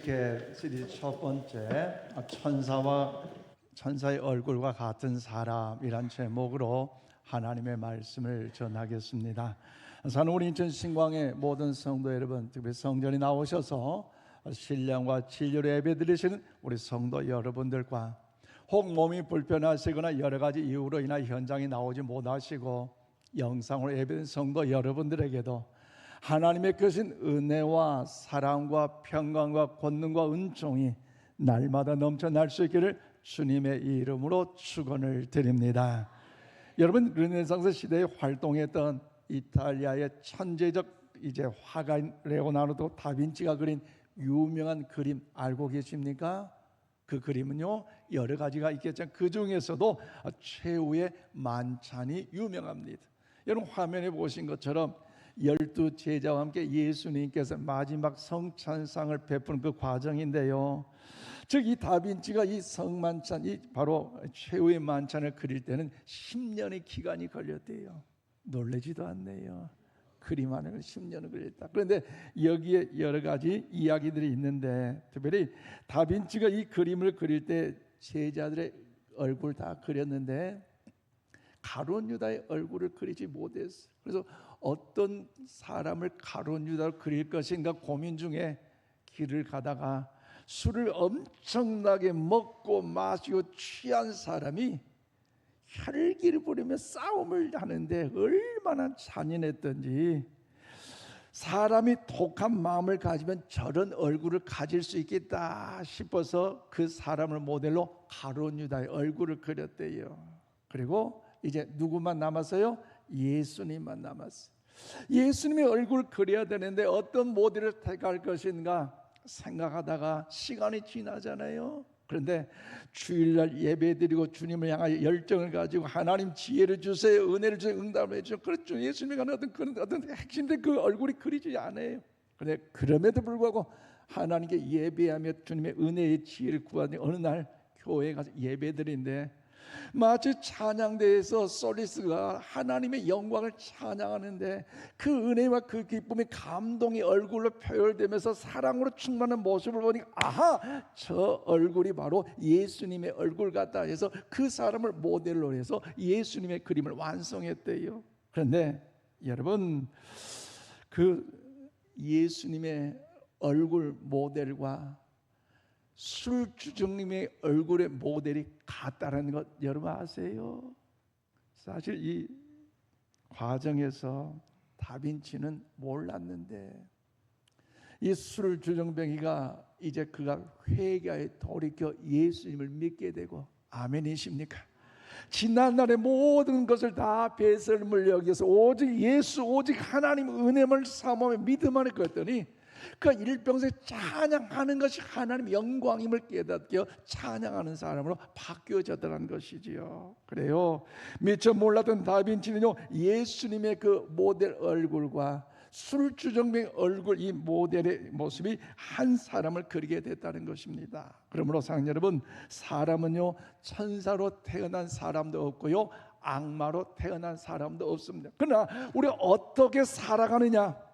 이렇게 시리즈 첫 번째 천사의 얼굴과 같은 사람이란 제목으로 하나님의 말씀을 전하겠습니다. 저는 우리 인천 신광의 모든 성도 여러분, 특히 성전에 나오셔서 신령과 진료로 예배드리시는 우리 성도 여러분들과 혹 몸이 불편하시거나 여러 가지 이유로 인하 현장에 나오지 못하시고 영상으로 예배드리는 성도 여러분들에게도 하나님의 크신 은혜와 사랑과 평강과 권능과 은총이 날마다 넘쳐날 수 있기를 주님의 이름으로 축원을 드립니다. 여러분, 르네상스 시대에 활동했던 이탈리아의 천재적 화가인 레오나르도 다빈치가 그린 유명한 그림 알고 계십니까? 그 그림은요 여러 가지가 있겠지만 그 중에서도 최후의 만찬이 유명합니다. 여러분, 화면에 보신 것처럼 12 제자와 함께 예수님께서 마지막 성찬상을 베푸는 그 과정인데요, 즉 이 다빈치가 이 성만찬, 이 바로 최후의 만찬을 그릴 때는 10년의 기간이 걸렸대요. 놀라지도 않네요. 그림 하나를 10년을 그렸다. 그런데 여기에 여러 가지 이야기들이 있는데, 특별히 다빈치가 이 그림을 그릴 때 제자들의 얼굴 다 그렸는데 가룟 유다의 얼굴을 그리지 못했어요. 그래서 어떤 사람을 가룟 유다로 그릴 것인가 고민 중에 길을 가다가 술을 엄청나게 먹고 마시고 취한 사람이 혈기를 부리며 싸움을 하는데 얼마나 잔인했던지, 사람이 독한 마음을 가지면 저런 얼굴을 가질 수 있겠다 싶어서 그 사람을 모델로 가룟 유다의 얼굴을 그렸대요. 그리고 이제 누구만 남았어요? 예수님만 남았어요. 예수님의 얼굴을 그려야 되는데 어떤 모델을 택할 것인가 생각하다가 시간이 지나잖아요. 그런데 주일날 예배드리고 주님을 향하여 열정을 가지고 하나님 지혜를 주세요, 은혜를 주세요, 응답을 해주세요. 그렇죠. 예수님이 가는 어떤 핵심된 그 얼굴이 그리지 않아요. 그런데 그럼에도 불구하고 하나님께 예배하며 주님의 은혜의 지혜를 구하는 어느 날 교회에 가서 예배드리는데 마치 찬양대에서 솔리스가 하나님의 영광을 찬양하는데 그 은혜와 그 기쁨이 감동이 얼굴로 표현되면서 사랑으로 충만한 모습을 보니 아하, 저 얼굴이 바로 예수님의 얼굴 같다 해서 그 사람을 모델로 해서 예수님의 그림을 완성했대요. 그런데 여러분, 그 예수님의 얼굴 모델과 술주정님의 얼굴의 모델이 같다는 것 여러분 아세요? 사실 이 과정에서 다빈치는 몰랐는데 이 술주정뱅이가 이제 그가 회개에 돌이켜 예수님을 믿게 되고, 아멘이십니까? 지난날의 모든 것을 다 배설물 여기서 오직 예수, 오직 하나님 은혜만 삼으며 믿음 안에 그랬더니 그 일평생 찬양하는 것이 하나님 영광임을 깨닫게 찬양하는 사람으로 바뀌어졌다는 것이지요. 그래요, 미처 몰랐던 다빈치는요 예수님의 그 모델 얼굴과 술주정뱅이 얼굴, 이 모델의 모습이 한 사람을 그리게 됐다는 것입니다. 그러므로 사랑하는 여러분, 사람은요 천사로 태어난 사람도 없고요 악마로 태어난 사람도 없습니다. 그러나 우리가 어떻게 살아가느냐,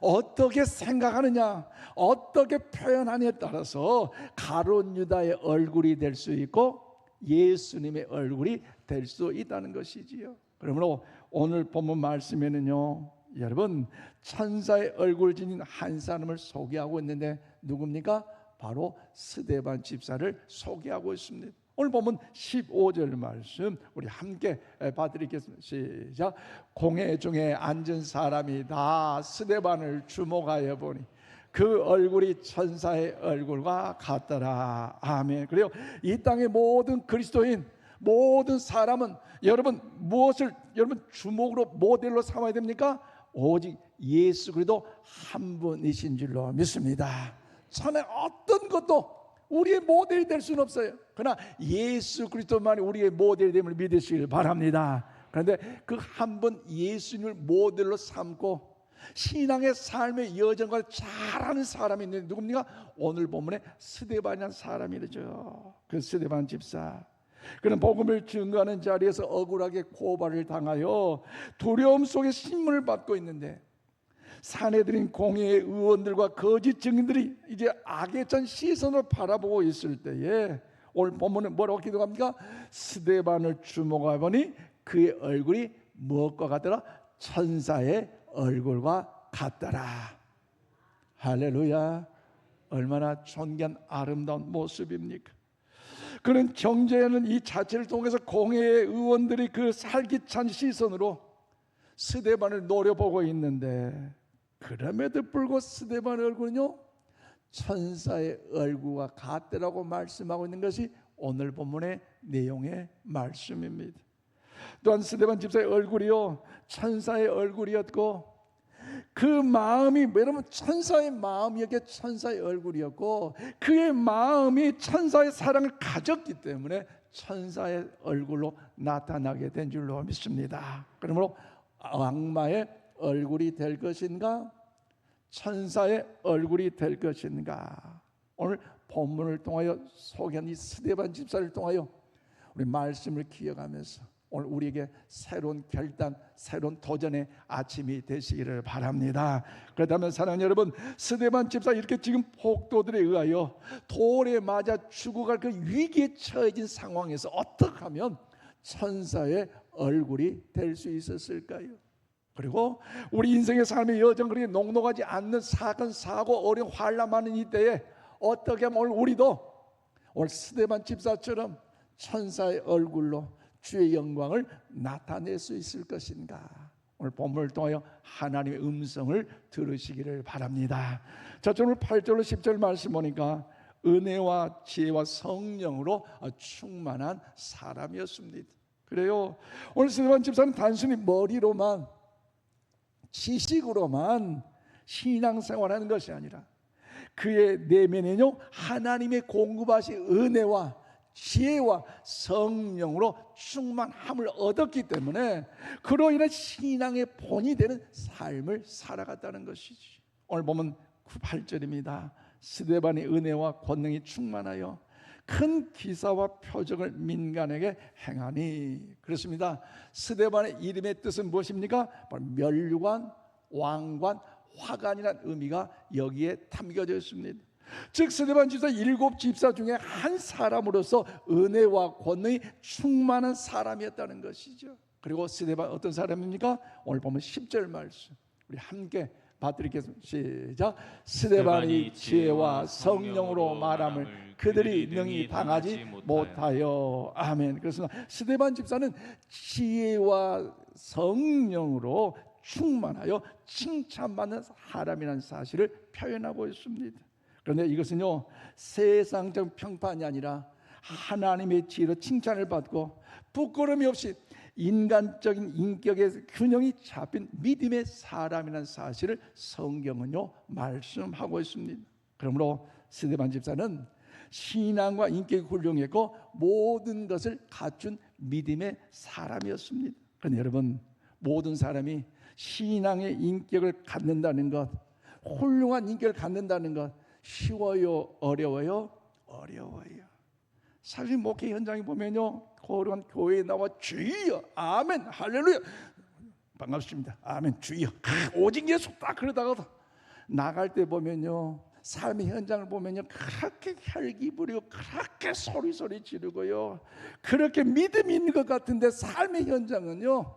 어떻게 생각하느냐, 어떻게 표현하느냐에 따라서 가룟 유다의 얼굴이 될 수 있고 예수님의 얼굴이 될 수 있다는 것이지요. 그러므로 오늘 본문 말씀에는요 여러분, 천사의 얼굴 지닌 한 사람을 소개하고 있는데 누굽니까? 바로 스데반 집사를 소개하고 있습니다. 오늘 보면 15절 말씀 우리 함께 봐드리겠습니다. 시작. 공회 중에 앉은 사람이 다 스데반을 주목하여 보니 그 얼굴이 천사의 얼굴과 같더라. 아멘. 그래요, 이 땅의 모든 그리스도인, 모든 사람은 여러분 무엇을 여러분 주목으로 모델로 삼아야 됩니까? 오직 예수 그리스도 한 분이신 줄로 믿습니다. 천의 어떤 것도 우리의 모델이 될 수는 없어요. 그러나 예수 그리스도만이 우리의 모델이 됨을 믿으시길 바랍니다. 그런데 그 한 분 예수님을 모델로 삼고 신앙의 삶의 여정을 잘하는 사람이 있는데 누굽니까? 오늘 본문에 스데반이라는 사람이죠. 그 스데반 집사, 그는 복음을 증거하는 자리에서 억울하게 고발을 당하여 두려움 속에 신문을 받고 있는데 사내들인 공회의 의원들과 거짓 증인들이 이제 악의 전 시선을 바라보고 있을 때에 오늘 본문은 뭐라고 기도합니까? 스데반을 주목해 보니 그의 얼굴이 무엇과 같더라? 천사의 얼굴과 같더라. 할렐루야. 얼마나 존귀한 아름다운 모습입니까? 그는 경제하는 이 자체를 통해서 공회의 의원들이 그 살기찬 시선으로 스데반을 노려보고 있는데, 그럼에도 불구하고 스데반의 얼굴은요 천사의 얼굴과 같더라고 말씀하고 있는 것이 오늘 본문의 내용의 말씀입니다. 또한 스데반 집사의 얼굴이요 천사의 얼굴이었고, 그 마음이 여러분 천사의 마음이었기에 천사의 얼굴이었고, 그의 마음이 천사의 사랑을 가졌기 때문에 천사의 얼굴로 나타나게 된 줄로 믿습니다. 그러므로 악마의 얼굴이 될 것인가, 천사의 얼굴이 될 것인가, 오늘 본문을 통하여 소개한 이 스데반 집사를 통하여 우리 말씀을 기억하면서 오늘 우리에게 새로운 결단, 새로운 도전의 아침이 되시기를 바랍니다. 그렇다면 사랑하는 여러분, 스데반 집사 이렇게 지금 폭도들에 의하여 돌에 맞아 죽어갈 그 위기에 처해진 상황에서 어떻게 하면 천사의 얼굴이 될 수 있었을까요? 그리고 우리 인생의 삶의 여정, 그렇게 녹록하지 않는 사건, 사고, 어려운 환난 많은 이때에 어떻게 하면 오늘 우리도 오늘 스데반 집사처럼 천사의 얼굴로 주의 영광을 나타낼 수 있을 것인가? 오늘 본문을 통하여 하나님의 음성을 들으시기를 바랍니다. 자, 오늘 8절로 10절 말씀 보니까 은혜와 지혜와 성령으로 충만한 사람이었습니다. 그래요. 오늘 스데반 집사는 단순히 머리로만, 지식으로만 신앙생활하는 것이 아니라 그의 내면에는요 하나님의 공급하신 은혜와 지혜와 성령으로 충만함을 얻었기 때문에 그로 인해 신앙의 본이 되는 삶을 살아갔다는 것이지. 오늘 보면 8절입니다. 스데반의 은혜와 권능이 충만하여 큰 기사와 표적을 민간에게 행하니. 그렇습니다. 스데반의 이름의 뜻은 무엇입니까? 바로 멸류관, 왕관, 화관이라는 의미가 여기에 담겨져 있습니다. 즉 스데반 집사 7 집사 중에 한 사람으로서 은혜와 권능이 충만한 사람이었다는 것이죠. 그리고 스데반 어떤 사람입니까? 오늘 보면 10절 말씀 우리 함께 받드리겠습니다. 시작. 스데반이 지혜와 성령으로 말함을 그들이 능히 당하지 못하여. 아멘. 그래서 스데반 집사는 지혜와 성령으로 충만하여 칭찬받는 사람이라는 사실을 표현하고 있습니다. 그런데 이것은요 세상적 평판이 아니라 하나님의 지혜로 칭찬을 받고 부끄러움이 없이 인간적인 인격의 균형이 잡힌 믿음의 사람이라는 사실을 성경은요 말씀하고 있습니다. 그러므로 스데반 집사는 신앙과 인격이 훌륭했고 모든 것을 갖춘 믿음의 사람이었습니다. 그런데 여러분, 모든 사람이 신앙의 인격을 갖는다는 것, 훌륭한 인격을 갖는다는 것 쉬워요? 어려워요? 어려워요. 사실 목회 현장에 보면요 거룩한 교회에 나와 주여 아멘 할렐루야 반갑습니다 아멘 주여 오직 예수 딱 그러다가 나갈 때 보면요 삶의 현장을 보면요 그렇게 혈기 부리고 그렇게 소리 지르고요 그렇게 믿음이 있는 것 같은데 삶의 현장은요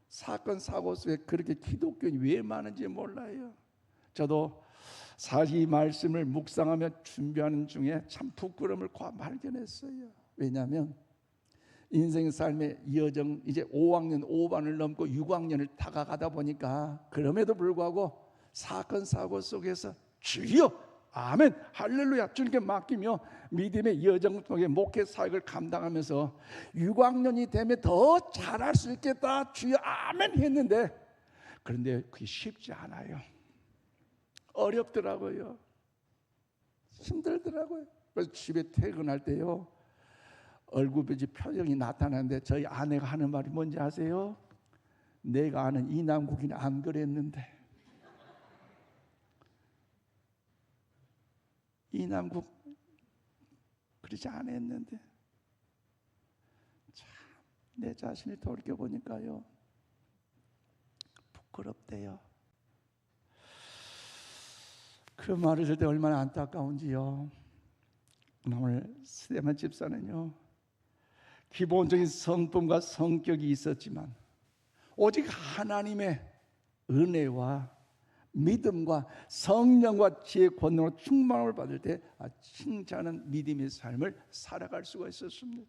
사건 사고 속에 그렇게 기독교인이 왜 많은지 몰라요. 저도 사실 이 말씀을 묵상하며 준비하는 중에 참 부끄러움을 발견했어요. 왜냐하면 인생 삶의 여정 이제 5학년 5반을 넘고 6학년을 다가가다 보니까 그럼에도 불구하고 사건 사고 속에서 주여 아멘 할렐루야 주님께 맡기며 믿음의 여정 속에 목회 사역을 감당하면서 6학년이 되면 더 잘할 수 있겠다 주여 아멘 했는데 그런데 그게 쉽지 않아요. 어렵더라고요. 힘들더라고요. 그래서 집에 퇴근할 때요 얼굴빛이 표정이 나타나는데 저희 아내가 하는 말이 뭔지 아세요? 내가 아는 이남국이는 안 그랬는데. 이남국 그러지 않았는데. 참 내 자신을 돌이켜보니까요 부끄럽대요. 그 말을 들을 때 얼마나 안타까운지요. 오늘 스데반 집사는요, 기본적인 성품과 성격이 있었지만 오직 하나님의 은혜와 믿음과 성령과 지혜 권능으로 충만함을 받을 때 칭찬하는 믿음의 삶을 살아갈 수가 있었습니다.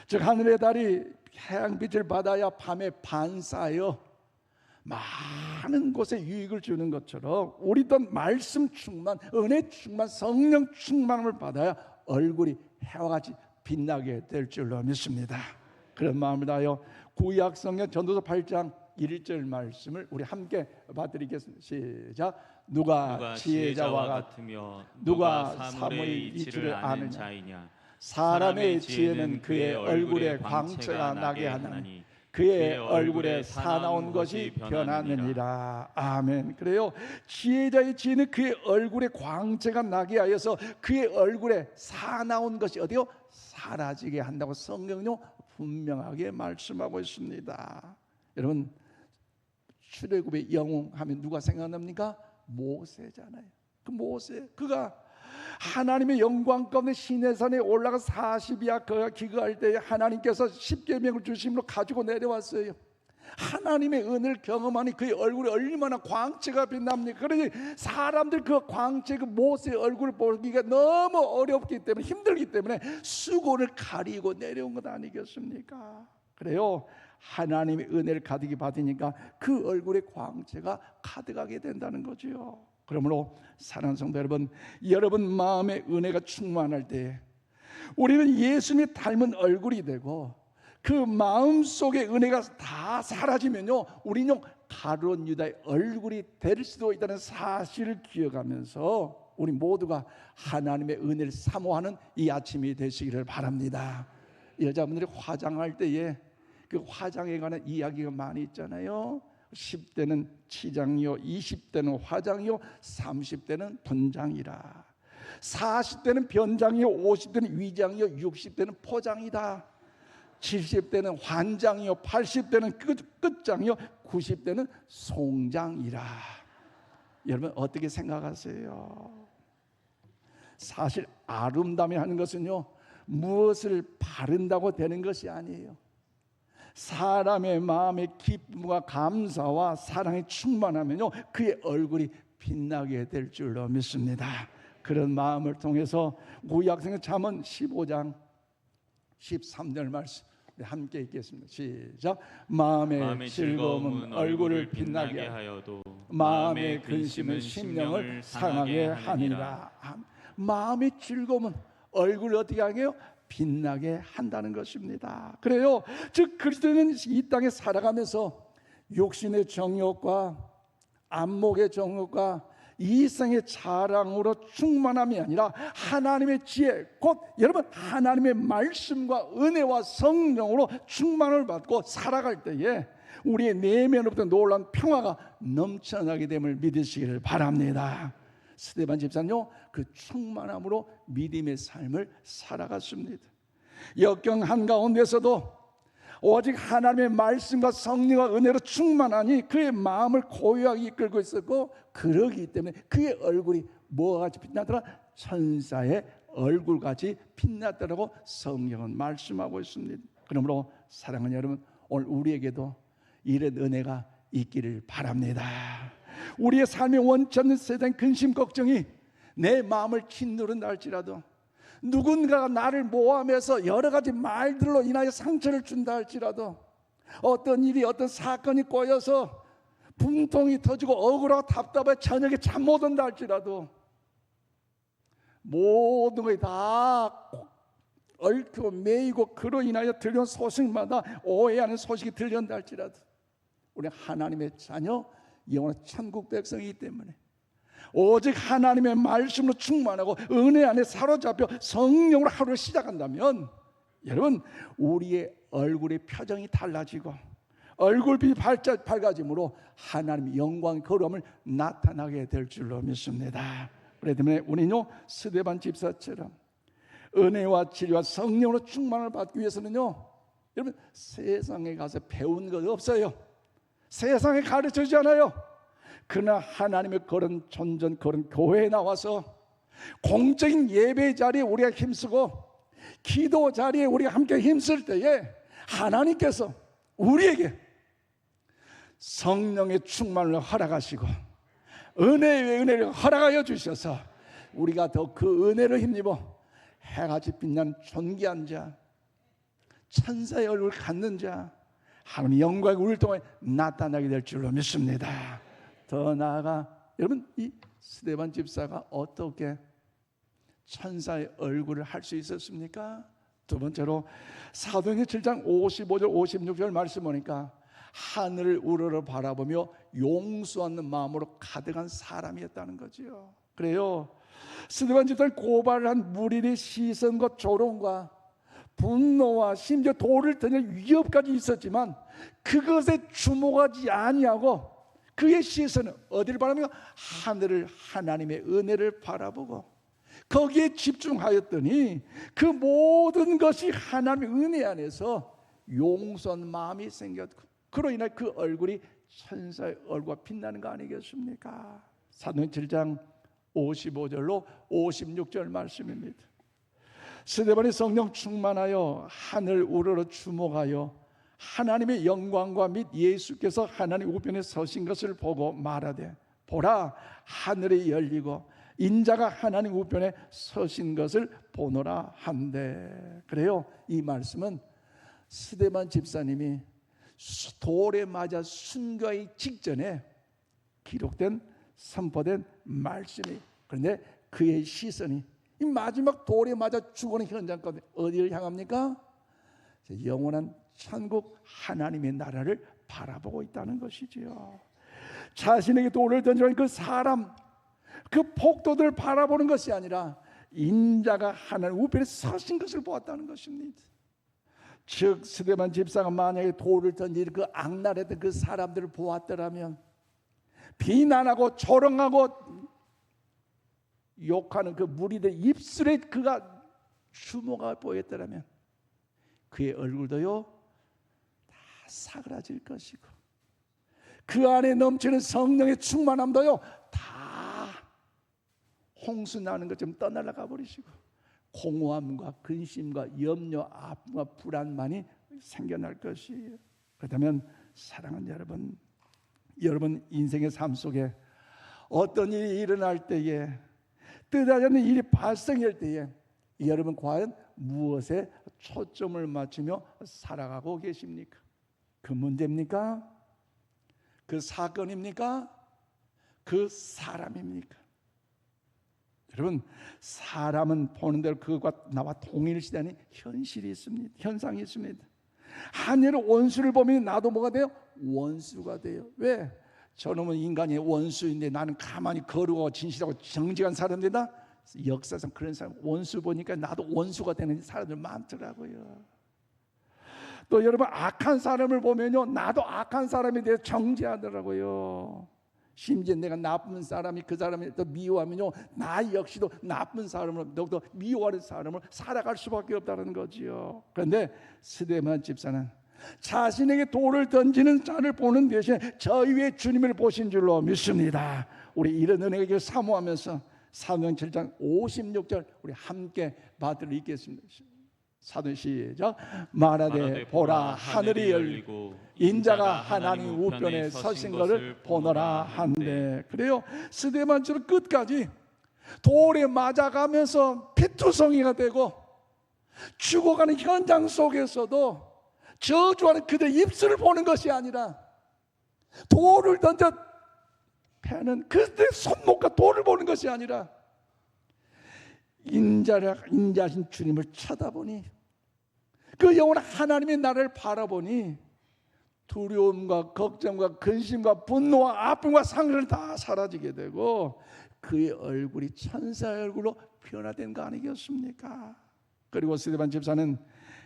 즉 하늘의 달이 태양빛을 받아야 밤에 반사하여 많은 곳에 유익을 주는 것처럼 우리 또한 말씀 충만, 은혜 충만, 성령 충만함을 받아야 얼굴이 해와 같이 빛나게 될 줄로 믿습니다. 그런 마음을 다하여 구약 성경 전도서 8장 1절 말씀을 우리 함께 봐드리겠습니다. 시작. 누가 지혜자와 같으며 누가 사물의 이치를 아는 자이냐. 사람의 지혜는 그의 얼굴에 광채가 나게 하나니 그의 얼굴에 사나운 것이 변하느니라. 아멘. 그래요. 지혜자의 지혜는 그의 얼굴에 광채가 나게 하여서 그의 얼굴에 사나운 것이 어디요? 사라지게 한다고 성경은요 분명하게 말씀하고 있습니다. 여러분, 출애굽의 영웅 하면 누가 생각납니까? 모세잖아요. 그 모세, 그가 하나님의 영광 가운데 시내산에 올라가 40이야 그가 기거할 때 하나님께서 십계명을 주심으로 가지고 내려왔어요. 하나님의 은혜를 경험하니 그의 얼굴이 얼마나 광채가 빛납니까? 그러니 사람들 그 광채, 그 모세의 얼굴을 보기가 너무 어렵기 때문에, 힘들기 때문에 수건을 가리고 내려온 것 아니겠습니까? 그래요. 하나님의 은혜를 가득히 받으니까 그 얼굴의 광채가 가득하게 된다는 거죠. 그러므로 사랑하는 성도 여러분, 여러분 마음에 은혜가 충만할 때 우리는 예수님이 닮은 얼굴이 되고, 그 마음 속에 은혜가 다 사라지면요 우리는 가룟 유다의 얼굴이 될 수도 있다는 사실을 기억하면서 우리 모두가 하나님의 은혜를 사모하는 이 아침이 되시기를 바랍니다. 여자분들이 화장할 때에 그 화장에 관한 이야기가 많이 있잖아요. 10대는 치장이요, 20대는 화장이요, 30대는 분장이라, 40대는 변장이요, 50대는 위장이요, 60대는 포장이다, 70대는 환장이요, 80대는 끝장이요, 90대는 송장이라. 여러분 어떻게 생각하세요? 사실 아름다움이 하는 것은요 무엇을 바른다고 되는 것이 아니에요. 사람의 마음의 기쁨과 감사와 사랑이 충만하면요 그의 얼굴이 빛나게 될 줄로 믿습니다. 그런 마음을 통해서 구약성경 잠언 15장 13절 말씀 함께 읽겠습니다. 시작. 마음의 즐거움은 얼굴을 빛나게 하여도 마음의 근심은 심령을 상하게 하니라. 마음의 즐거움은 얼굴을 어떻게 하게요? 빛나게 한다는 것입니다. 그래요. 즉 그리스도인은 이 땅에 살아가면서 육신의 정욕과 안목의 정욕과 이생의 자랑으로 충만함이 아니라 하나님의 지혜, 곧 여러분 하나님의 말씀과 은혜와 성령으로 충만을 받고 살아갈 때에 우리의 내면으로부터 놀라운 평화가 넘쳐나게 됨을 믿으시기를 바랍니다. 스데반 집사는요 그 충만함으로 믿음의 삶을 살아갔습니다. 역경 한가운데서도 오직 하나님의 말씀과 성령과 은혜로 충만하니 그의 마음을 고요하게 이끌고 있었고, 그러기 때문에 그의 얼굴이 뭐와 같이 빛나더라? 천사의 얼굴같이 빛났다라고 성경은 말씀하고 있습니다. 그러므로 사랑하는 여러분, 오늘 우리에게도 이런 은혜가 있기를 바랍니다. 우리의 삶에 원치 않는 세상 근심 걱정이 내 마음을 짓누른다 할지라도, 누군가가 나를 모함해서 여러 가지 말들로 인하여 상처를 준다 할지라도, 어떤 일이 어떤 사건이 꼬여서 분통이 터지고 억울하고 답답해 저녁에 잠 못 온다 할지라도, 모든 것이 다 얽히고 매이고 그로 인하여 들려온 소식마다 오해하는 소식이 들려온다 할지라도, 우리 하나님의 자녀 영원한 천국 백성이기 때문에 오직 하나님의 말씀으로 충만하고 은혜 안에 사로잡혀 성령으로 하루를 시작한다면, 여러분 우리의 얼굴의 표정이 달라지고 얼굴빛이 밝아짐으로 하나님의 영광의 거룩함을 나타나게 될 줄로 믿습니다. 그렇기 때문에 우리는요 스데반 집사처럼 은혜와 진리와 성령으로 충만을 받기 위해서는요, 여러분 세상에 가서 배운 것 없어요. 세상에 가르쳐주지 않아요. 그러나 하나님의 그런 존전, 그런 교회에 나와서 공적인 예배 자리에 우리가 힘쓰고 기도 자리에 우리가 함께 힘쓸 때에 하나님께서 우리에게 성령의 충만을 허락하시고 은혜 위에 은혜를 허락하여 주셔서 우리가 더 그 은혜를 힘입어 해같이 빛나는 존귀한 자, 천사의 얼굴을 갖는 자, 하나님의 영광이 우리를 통해 나타나게 될 줄로 믿습니다. 더 나아가 여러분, 이 스데반 집사가 어떻게 천사의 얼굴을 할 수 있었습니까? 두 번째로 사도행전 7장 55절 56절 말씀 보니까 하늘을 우러러 바라보며 용서하는 마음으로 가득한 사람이었다는 거지요. 그래요, 스데반 집사를 고발을 한 무리의 시선과 조롱과 분노와 심지어 돌을 던질 위협까지 있었지만 그것에 주목하지 아니하고 그의 시선은 어디를 바라며 하늘을, 하나님의 은혜를 바라보고 거기에 집중하였더니 그 모든 것이 하나님의 은혜 안에서 용서한 마음이 생겼고 그로 인해 그 얼굴이 천사의 얼굴과 빛나는 거 아니겠습니까? 사도행전 7장 55절로 56절 말씀입니다. 스데반이 성령 충만하여 하늘 우러러 주목하여 하나님의 영광과 및 예수께서 하나님 우편에 서신 것을 보고 말하되 보라, 하늘이 열리고 인자가 하나님 우편에 서신 것을 보노라 한대. 그래요, 이 말씀은 스데반 집사님이 돌에 맞아 순교하기 직전에 기록된, 선포된 말씀이, 그런데 그의 시선이 이 마지막 돌에 맞아 죽어가는 현장 가운데 어디를 향합니까? 영원한 천국 하나님의 나라를 바라보고 있다는 것이지요. 자신에게 돌을 던지는 그 사람, 그 폭도들을 바라보는 것이 아니라 인자가 하나님 우편에 서신 것을 보았다는 것입니다. 즉 스데반 집사가 만약에 돌을 던질 그 악랄했던 그 사람들을 보았더라면, 비난하고 조롱하고 욕하는 그 무리들 입술에 그가 주목하고 보였더라면 그의 얼굴도요 다 사그라질 것이고 그 안에 넘치는 성령의 충만함도요 다 홍수 나는 것처럼 떠날아가 버리시고 공허함과 근심과 염려, 아픔과 불안만이 생겨날 것이에요. 그렇다면 사랑하는 여러분 인생의 삶 속에 어떤 일이 일어날 때에, 뜻하지 않는 일이 발생할 때에 여러분 과연 무엇에 초점을 맞추며 살아가고 계십니까? 그 문제입니까? 그 사건입니까? 그 사람입니까? 여러분, 사람은 보는 대로 그것과 나와 동일시되는 현실이 있습니다. 현상이 있습니다. 한여름 원수를 보면 나도 뭐가 돼요? 원수가 돼요. 왜? 저놈은 인간의 원수인데 나는 가만히 거룩하고 진실하고 정직한 사람이다. 역사상 그런 사람 원수 보니까 나도 원수가 되는 사람들 많더라고요. 또 여러분, 악한 사람을 보면요 나도 악한 사람에 대해 정죄하더라고요. 심지어 내가 나쁜 사람이 그 사람을 또 미워하면요 나 역시도 나쁜 사람으로 더욱더 미워하는 사람으로 살아갈 수밖에 없다는 거지요. 그런데 스데반 집사는 자신에게 돌을 던지는 자를 보는 대신에 저 위에 주님을 보신 줄로 믿습니다. 우리 이런 은혜를 사모하면서 사도행전 7장 56절 우리 함께 받들어 읽겠습니다. 사도 시작. 말하되 보라, 하늘이 열리고 인자가 하나님 우편에 서신 것을 보노라 한대. 그래요, 스데반처럼 끝까지 돌에 맞아가면서 피투성이가 되고 죽어가는 현장 속에서도 저주하는 그들의 입술을 보는 것이 아니라 돌을 던져 패는 그들의 손목과 돌을 보는 것이 아니라 인자신 주님을 쳐다보니 그 영원한 하나님의 나라를 바라보니 두려움과 걱정과 근심과 분노와 아픔과 상실은 다 사라지게 되고 그의 얼굴이 천사의 얼굴로 변화된 거 아니겠습니까? 그리고 스데반 집사는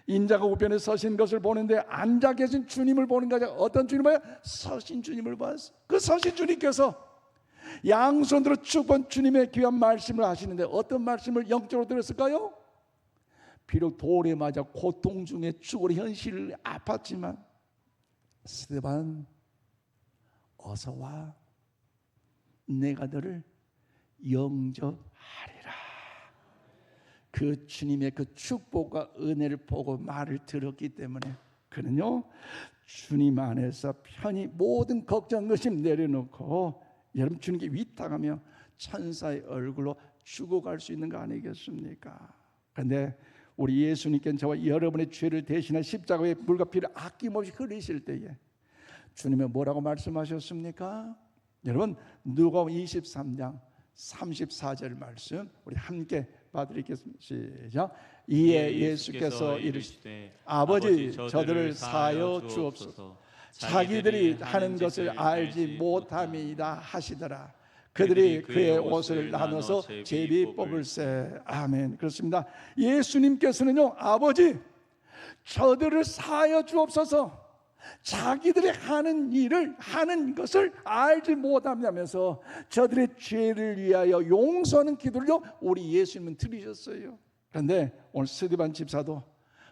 인자가 우편에 서신 것을 보는데 앉아 계신 주님을 보는 거죠. 어떤 주님을 봐요? 서신 주님을 봤어. 그 서신 주님께서 양손으로 축복한 주님의 귀한 말씀을 하시는데 어떤 말씀을 영적으로 들었을까요? 비록 돌에 맞아 고통 중에 죽을 현실을 아팠지만 스데반 어서 와, 내가 너를 영접하리라. 그 주님의 그 축복과 은혜를 보고 말을 들었기 때문에 그는요 주님 안에서 편히 모든 걱정 의심 내려놓고 여러분 주님께 위탁하며 천사의 얼굴로 죽어갈 수 있는 거 아니겠습니까? 그런데 우리 예수님께는 저와 여러분의 죄를 대신한 십자가의 물과 피를 아낌없이 흘리실 때에 주님은 뭐라고 말씀하셨습니까? 여러분 누가복음 23장 34절 말씀 우리 함께 봐드리겠습니다. 시작. 이에 예수께서 이르시되 아버지 저들을 사하여 주옵소서. 자기들이 하는 것을 알지 못함이다 하시더라. 그들이 그의 옷을 나눠서 제비 뽑을세. 아멘. 그렇습니다. 예수님께서는요 아버지 저들을 사하여 주옵소서. 자기들이 하는 일을 하는 것을 알지 못하면서 저들의 죄를 위하여 용서하는 기도를요 우리 예수님은 드리셨어요. 그런데 오늘 스데반 집사도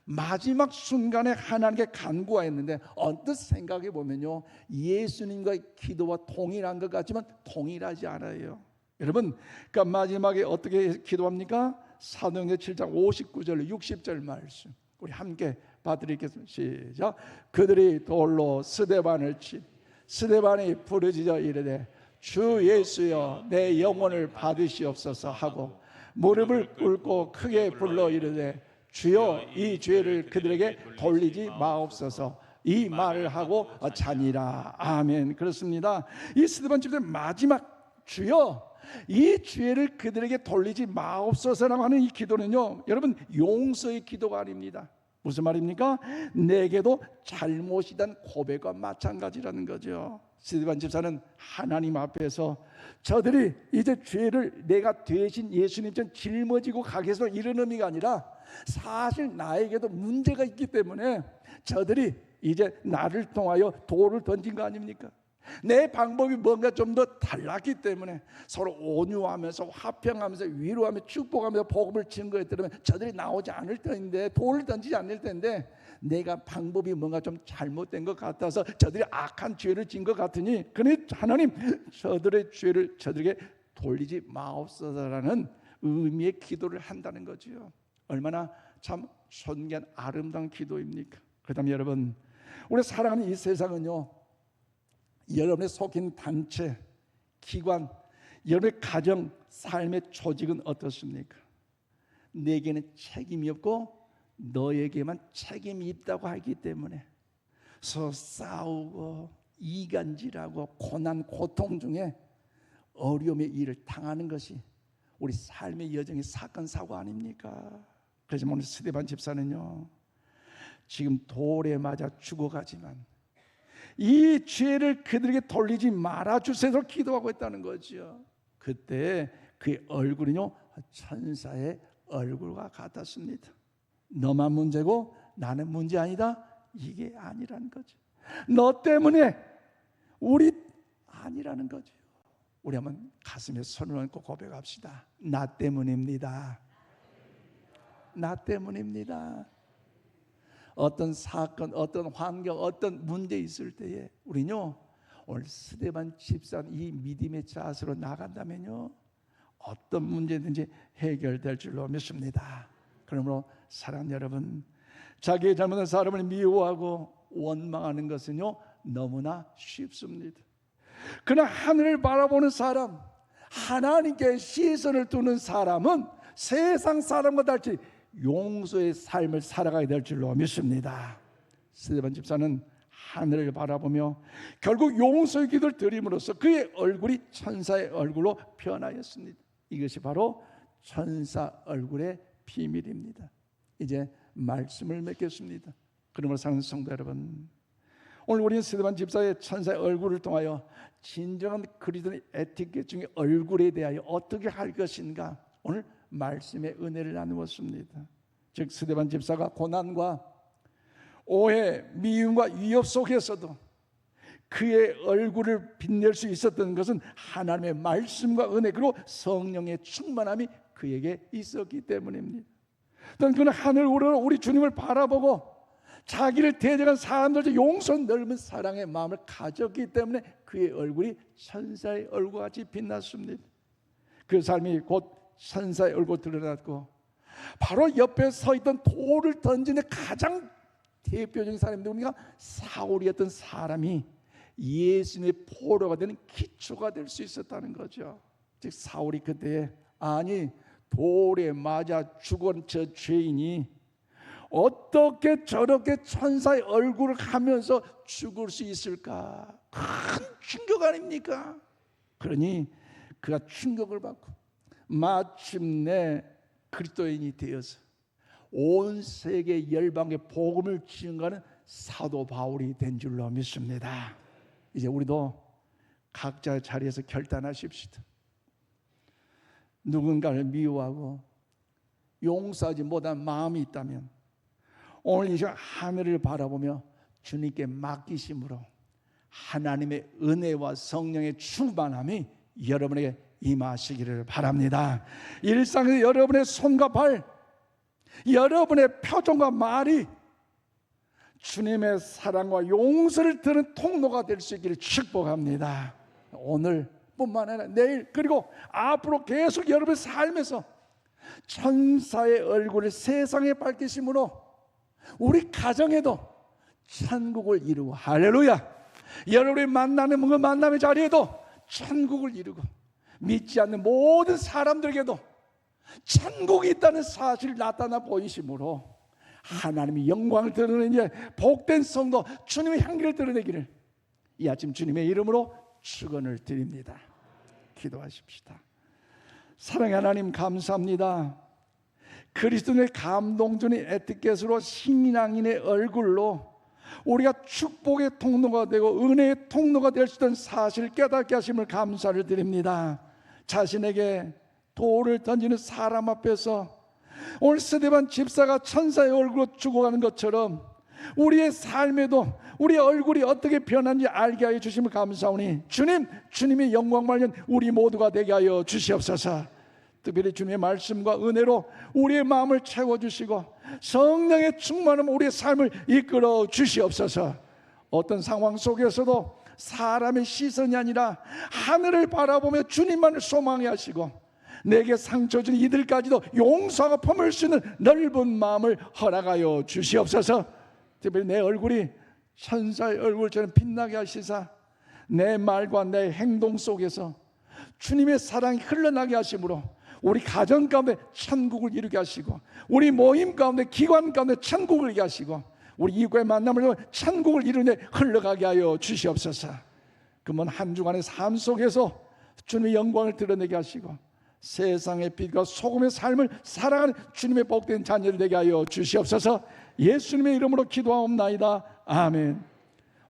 마지막 순간에 하나님께 간구하였는데 언뜻 생각해 보면요 예수님과의 기도와 동일한 것 같지만 동일하지 않아요. 여러분 그러니까 마지막에 어떻게 기도합니까? 사도행전 7장 59절 60절 말씀 우리 함께 봐드리겠습니다. 시작. 그들이 돌로 스데반을 치 스데반이 부르짖어 이르되 주 예수여 내 영혼을 받으시옵소서 하고 무릎을 꿇고 크게 불러 이르되 주여 이 죄를 그들에게 돌리지 마옵소서. 이 말을 하고 자니라. 아멘. 그렇습니다. 이 스데반 집사의 마지막 주여 이 죄를 그들에게 돌리지 마옵소서라고 하는 이 기도는요 여러분 용서의 기도가 아닙니다. 무슨 말입니까? 내게도 잘못이란 고백과 마찬가지라는 거죠. 스데반 집사는 하나님 앞에서 저들이 이제 죄를 내가 대신 예수님처럼 짊어지고 가겠소 이런 의미가 아니라 사실 나에게도 문제가 있기 때문에 저들이 이제 나를 통하여 돌을 던진 거 아닙니까? 내 방법이 뭔가 좀 더 달랐기 때문에 서로 온유하면서 화평하면서 위로하며 축복하면서 복음을 증거했더라면 저들이 나오지 않을 텐데 돌을 던지지 않을 텐데 내가 방법이 뭔가 좀 잘못된 것 같아서 저들이 악한 죄를 진 것 같으니 그러니 하나님 저들의 죄를 저들에게 돌리지 마옵소서라는 의미의 기도를 한다는 거죠. 얼마나 참 존귀한 아름다운 기도입니까? 그다음에 여러분 우리 사랑하는 이 세상은요 여러분의 속인 단체, 기관, 여러분의 가정, 삶의 조직은 어떻습니까? 내게는 책임이 없고 너에게만 책임이 있다고 하기 때문에 서로 싸우고 이간질하고 고난, 고통 중에 어려움의 일을 당하는 것이 우리 삶의 여정의 사건, 사고 아닙니까? 그래서 오늘 스데반 집사는요 지금 돌에 맞아 죽어가지만 이 죄를 그들에게 돌리지 말아주세요 기도하고 있다는 거죠. 그때 그의 얼굴은요 천사의 얼굴과 같았습니다. 너만 문제고 나는 문제 아니다 이게 아니라는 거죠. 너 때문에 우리 아니라는 거죠. 우리 한번 가슴에 손을 얹고 고백합시다. 나 때문입니다. 나 때문입니다. 어떤 사건, 어떤 환경, 어떤 문제 있을 때에 우리는요 오늘 스데반 집사 이 믿음의 자세로 나간다면요 어떤 문제든지 해결될 줄로 믿습니다. 그러므로 사랑하는 여러분 자기의 잘못한 사람을 미워하고 원망하는 것은요 너무나 쉽습니다. 그러나 하늘을 바라보는 사람 하나님께 시선을 두는 사람은 세상 사람과 달리 용서의 삶을 살아가야 될 줄로 믿습니다. 스데반 집사는 하늘을 바라보며 결국 용서의 기도를 드림으로써 그의 얼굴이 천사의 얼굴로 변하였습니다. 이것이 바로 천사 얼굴의 비밀입니다. 이제 말씀을 맺겠습니다. 그러므로 사랑하는 성도 여러분 오늘 우리는 스데반 집사의 천사의 얼굴을 통하여 진정한 그리스도의 에티켓 중에 얼굴에 대하여 어떻게 할 것인가 오늘 말씀의 은혜를 나누었습니다. 즉 스데반 집사가 고난과 오해, 미움과 위협 속에서도 그의 얼굴을 빛낼 수 있었던 것은 하나님의 말씀과 은혜 그리고 성령의 충만함이 그에게 있었기 때문입니다. 그는 하늘 우러러 우리 주님을 바라보고 자기를 대적한 사람들도 용서 넓은 사랑의 마음을 가졌기 때문에 그의 얼굴이 천사의 얼굴같이 빛났습니다. 그 삶이 곧 천사의 얼굴 드러났고, 바로 옆에 서 있던 돌을 던지는 가장 대표적인 사람인데, 우리가 사울이었던 사람이 예수님의 포로가 되는 기초가 될 수 있었다는 거죠. 즉 사울이 그때 아니 돌에 맞아 죽은 저 죄인이 어떻게 저렇게 천사의 얼굴을 하면서 죽을 수 있을까? 큰 충격 아닙니까? 그러니 그가 충격을 받고 마침내 그리스도인이 되어서 온 세계 열방의 복음을 증거하는 사도 바울이 된 줄로 믿습니다. 이제 우리도 각자의 자리에서 결단하십시다. 누군가를 미워하고 용서하지 못한 마음이 있다면 오늘 이 시간 하늘을 바라보며 주님께 맡기심으로 하나님의 은혜와 성령의 충만함이 여러분에게 임하시기를 바랍니다. 일상에서 여러분의 손과 발, 여러분의 표정과 말이 주님의 사랑과 용서를 드는 통로가 될 수 있기를 축복합니다. 오늘뿐만 아니라 내일 그리고 앞으로 계속 여러분의 삶에서 천사의 얼굴을 세상에 밝히심으로 우리 가정에도 천국을 이루고, 할렐루야, 여러분이 만나는 그 만남의 자리에도 천국을 이루고, 믿지 않는 모든 사람들에게도 천국이 있다는 사실을 나타나 보이심으로 하나님의 영광을 드러내는 복된 성도 주님의 향기를 드러내기를 이 아침 주님의 이름으로 축원을 드립니다. 기도하십시다. 사랑의 하나님, 감사합니다. 그리스도의 감동적인 에티켓으로 신앙인의 얼굴로 우리가 축복의 통로가 되고 은혜의 통로가 될 수 있다는 사실을 깨닫게 하심을 감사를 드립니다. 자신에게 돌을 던지는 사람 앞에서 오늘 스데반 집사가 천사의 얼굴로 죽어가는 것처럼 우리의 삶에도 우리의 얼굴이 어떻게 변한지 알게 하여 주심을 감사오니 주님의 영광 말년 우리 모두가 되게 하여 주시옵소서. 특별히 주님의 말씀과 은혜로 우리의 마음을 채워주시고 성령의 충만함 우리의 삶을 이끌어 주시옵소서. 어떤 상황 속에서도 사람의 시선이 아니라 하늘을 바라보며 주님만을 소망해 하시고 내게 상처 준 이들까지도 용서하고 품을 수 있는 넓은 마음을 허락하여 주시옵소서. 특별히 내 얼굴이 천사의 얼굴처럼 빛나게 하시사 내 말과 내 행동 속에서 주님의 사랑이 흘러나게 하심으로 우리 가정 가운데 천국을 이루게 하시고 우리 모임 가운데 기관 가운데 천국을 이루게 하시고 우리 이웃과의 만남을 통해 천국을 이루는 데 흘러가게 하여 주시옵소서. 그러면 한 주간의 삶 속에서 주님의 영광을 드러내게 하시고 세상의 빛과 소금의 삶을 살아가는 주님의 복된 자녀들 되게 하여 주시옵소서. 예수님의 이름으로 기도하옵나이다. 아멘.